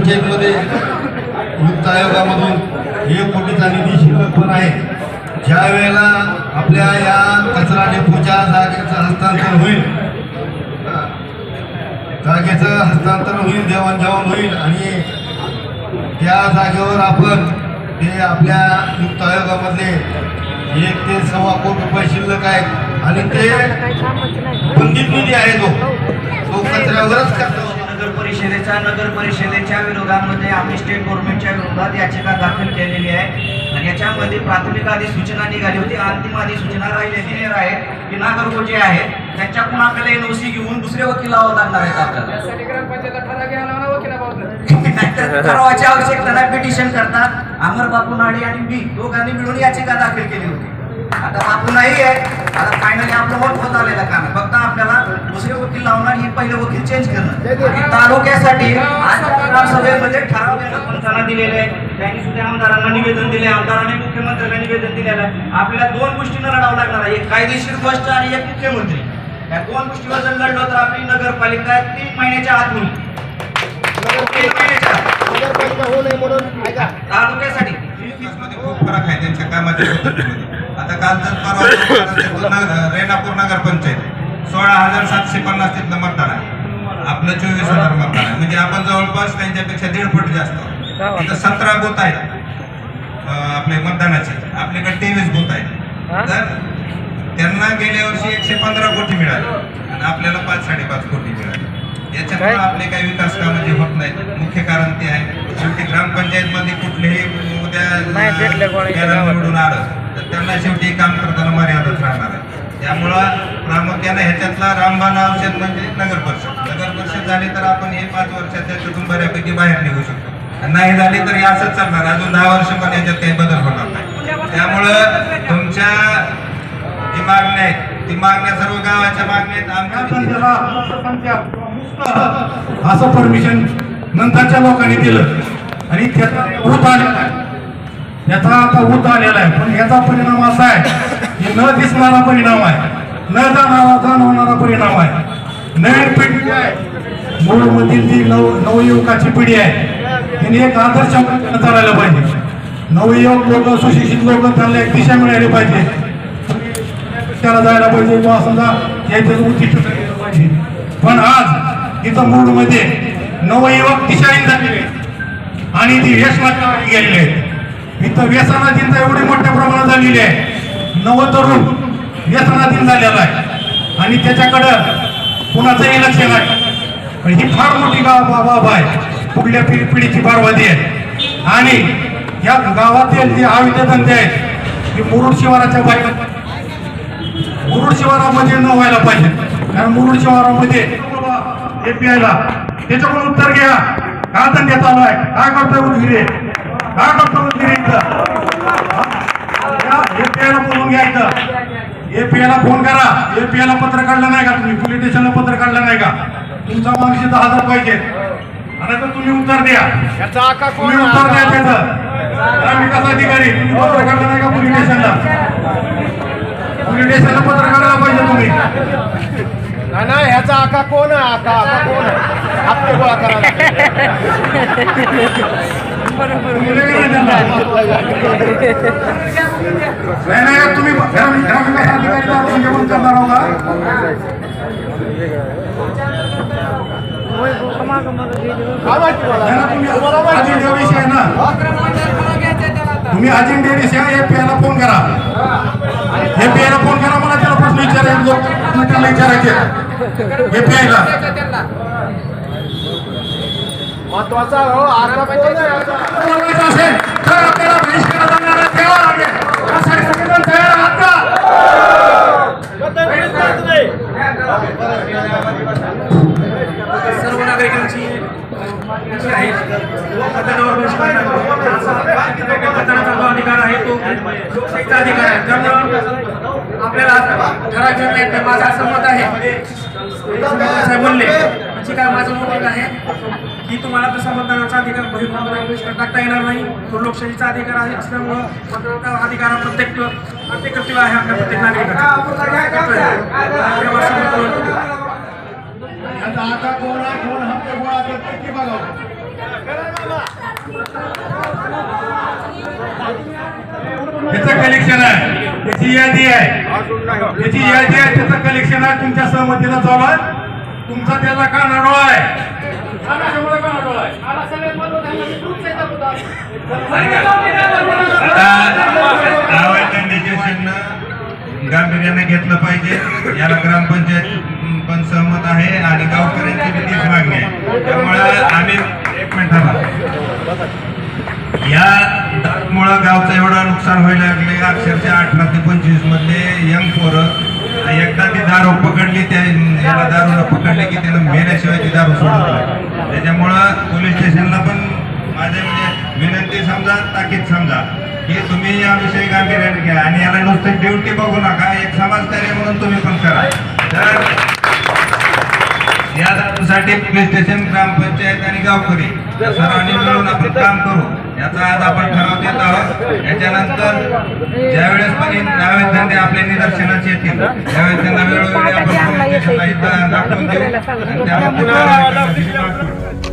ग्रामपंचायतीमध्ये वित्त आयोगामधून 1 कोटीचा निधी शिल्लक पण आहे. ज्या वेळेला आपल्या या कचरा डेपोच्या जागेचं हस्तांतरण होईल, देवाणघेवाण होईल आणि त्या जागेवर आपण ते आपल्या वित्त आयोगामधले 1 ते 1.25 कोटी रुपये शिल्लक आहेत आणि ते बंदित निधी आहे तो कचऱ्यावरच करतो. नगर परिषदेच्या विरोधामध्ये आम्ही स्टेट गव्हर्नमेंटच्या विरोधात याचिका दाखल केलेली आहे आणि याच्यामध्ये प्राथमिक अधिसूचना निघाली होती. अंतिम अधिसूचना राहिलेली आहे की नागरिक जे आहेत त्यांच्याकडून आपल्याला एनओसी घेऊन दुसरे वकील लावावं लागणार आहेत. आपल्याला ठरावाची आवश्यकता नाही. पिटिशन करतात अमर बापू नाडे आणि मी दोघांनी मिळून याचिका दाखल केली होती. आता बापू नाही आहे, आता फायनली आपलं मत होत आलेलं काम आहे. फक्त आपल्याला दुसरे वकील लावणार, ही पहिले वकील चेंज करणं. तालुक्यासाठी आज ग्रामसभेमध्ये ठराव पंचांना दिलेले आहे, त्यांनी सुद्धा आमदारांना निवेदन दिले, आमदारांनी मुख्यमंत्र्यांना निवेदन दिलेलं आहे. आपल्याला 2 गोष्टींना लढावं लागणार आहे, एक कायदेशीर गोष्ट आणि एक मुख्यमंत्री. या 2 गोष्टीवर जर लढलो तर आपली नगरपालिका 3 महिन्याच्या आत होईल. 3 महिन्याच्या तालुक्यासाठी खूप फरक आहे त्यांच्या कामाच्या पद्धतीमध्ये. आता काल जर परवा रेणापूर नगर पंचायत 16,750 तिथलं मतदान आहे, आपलं 24,000 मतदान आहे. म्हणजे आपण जवळपास त्यांच्यापेक्षा 1.5 पट जास्त. तिथं 17 बूथ आहेत आपले मतदानाचे, आपल्याकडे 23 बूथ आहेत. तर त्यांना गेल्या वर्षी 115 कोटी मिळाले आणि आपल्याला 5-5.5 कोटी मिळाले. याच्यामुळे आपले काही विकास कामं जे होत नाहीत, मुख्य कारण ते आहे. शेवटी ग्रामपंचायत मध्ये कुठलेही उद्या निवडून आलं तर त्यांना शेवटी काम करताना मर्यादाच राहणार आहे. त्यामुळं प्रामुख्याने ह्याच्यातला रामबाण औषध म्हणजे नगर परिषद झाली तर आपण हे 5 वर्षात त्याच्यातून बऱ्यापैकी बाहेर निघू शकतो. नाही झाली तर हे असंच चालणार, अजून 10 वर्ष पण याच्यात काही बदल होणार नाही. त्यामुळं तुमच्या जी मागण्या आहेत ती मागण्या सर्व गावाच्या मागण्या आहेत. असं परमिशन नंतरच्या लोकांनी दिलं आणि त्याचा ऊत आलेला आहे, याचा आता ऊत आलेला आहे. पण याचा परिणाम असा आहे की न दिसणारा परिणाम आहे, न जाणवणारा परिणाम आहे. नवीन पिढी जी आहे, मूळमधील जी नवयुवकाची पिढी आहे, त्यांनी एक आदर्श चालायला पाहिजे. नवयुवक लोक, सुशिक्षित लोक, त्यांना एक दिशा मिळाली पाहिजे, त्याला जायला पाहिजे किंवा समजा याचं उद्दिष्ट पाहिजे. पण आज इथं मूळमध्ये नवयुवक दिशाहीन झालेले आणि ती व्यसनाच्या गेलेले आहेत. इथं व्यसनाधीन एवढी मोठ्या प्रमाणात झालेली आहे, नवतरुण व्यसनाधीन झालेला आहे आणि त्याच्याकडं कुणाचंही लक्ष नाही. ही फार मोठी बाब आहे, पुढल्या पिढीची बरबादी आहे. आणि या गावातील जे अवैध धंदे आहेत ते मुरुड शिवाराच्या बाहेर, मुरुड शिवारामध्ये न व्हायला पाहिजे. कारण मुरुड शिवारामध्ये API-ला त्याच्याकडून उत्तर घ्या, का धंदे चालू आहे, काय करतोय उदगिरी, काय करतो उदगिरी इथं. API-ला बोलून घ्या, इथं API-ला फोन करा. API-ला पत्र काढलं नाही का तुम्ही, पोलीस स्टेशनला पत्र काढलं नाही का, तुमचा मागशी 10,000 पाहिजे आणि तर तुम्ही उत्तर द्या. तुम्ही उत्तर द्या त्याचं. विकास अधिकारी तुम्ही पत्र काढलं नाही का पोलीस स्टेशनला, पोलीस स्टेशनला पत्र काढायला पाहिजे तुम्ही. नाही ह्याचा आका कोण आहे, आका कोण आहे, हप्ते गोळा करायला. नाही तुम्ही करणार विषय ना, तुम्ही अजेंडा विषय API-ला फोन करा. API-ला फोन करा, मला त्याला प्रश्न विचारायचे, त्याला विचारायचे API-ला. महत्वाचा हो असेल तर आपल्याला बहिष्कार करण्याला तयार आहे. त्यासाठी सगळेजण तयार आहात का? सर्व नागरिकांची आहे अधिकार आहे, तो लोकशाहीचा अधिकार आहे. त्यामुळं आपल्याला ठराव माझं असं मत आहे, साहेब बोलले म्हणजे काय माझं मत आहे की तुम्हाला तसा मतदानाचा अधिकार बहिष्कार टाकता येणार नाही. तो लोकशाहीचा अधिकार आहे, असल्यामुळं मतदानाचा अधिकार हा प्रत्येक कर्तव्य आहे आपल्या प्रत्येक नागरिकाचा. आता कोण हप्ते गोळा करते की बघा. त्याचं कलेक्शन आहे, त्याची यादी आहे, त्याची यादी आहे, त्याचं कलेक्शन आहे. तुमच्या सहमतीनं चालू आहे. तुमचा त्याला कानाडोळा आहे. आता अवैध नियोजन गांभीर्याने घेतलं पाहिजे. याला ग्रामपंचायत पण सहमत आहे आणि गावकऱ्यांची बी तीच मागणी आहे. त्यामुळे आम्ही एक मिनिट थांबा. या मुळे गावचं एवढं नुकसान व्हायला लागले. अक्षरशः 18 ते 25 मधले यंग पोरं एकदा ती दारू पकडली, त्या याला दारूला पकडली की त्यानं मेल्याशिवाय ती दारू सोडत नाही. त्याच्यामुळं पोलीस स्टेशनला पण माझे म्हणजे विनंती समजा, ताकीद समजा की तुम्ही या विषयी गांभीर्याने घ्या आणि याला नुसतं ड्युटी बघू नका, एक समाजकार्य म्हणून तुम्ही पण करा. तर या दारूसाठी पोलीस स्टेशन, ग्रामपंचायत आणि गावकरी या सर्वांनी मिळून आपण काम करू, याचा आज आपण ठराव देत आहोत. याच्यानंतर ज्यावेळेस पण अवैध धंदे आपल्या निदर्शनास येतील त्यावेळेस त्यांना वेळोवेळी आपण पोलीस स्टेशनला इथं दाखवून देऊ आणि त्यावर कारवाई करण्याची मागणी करू.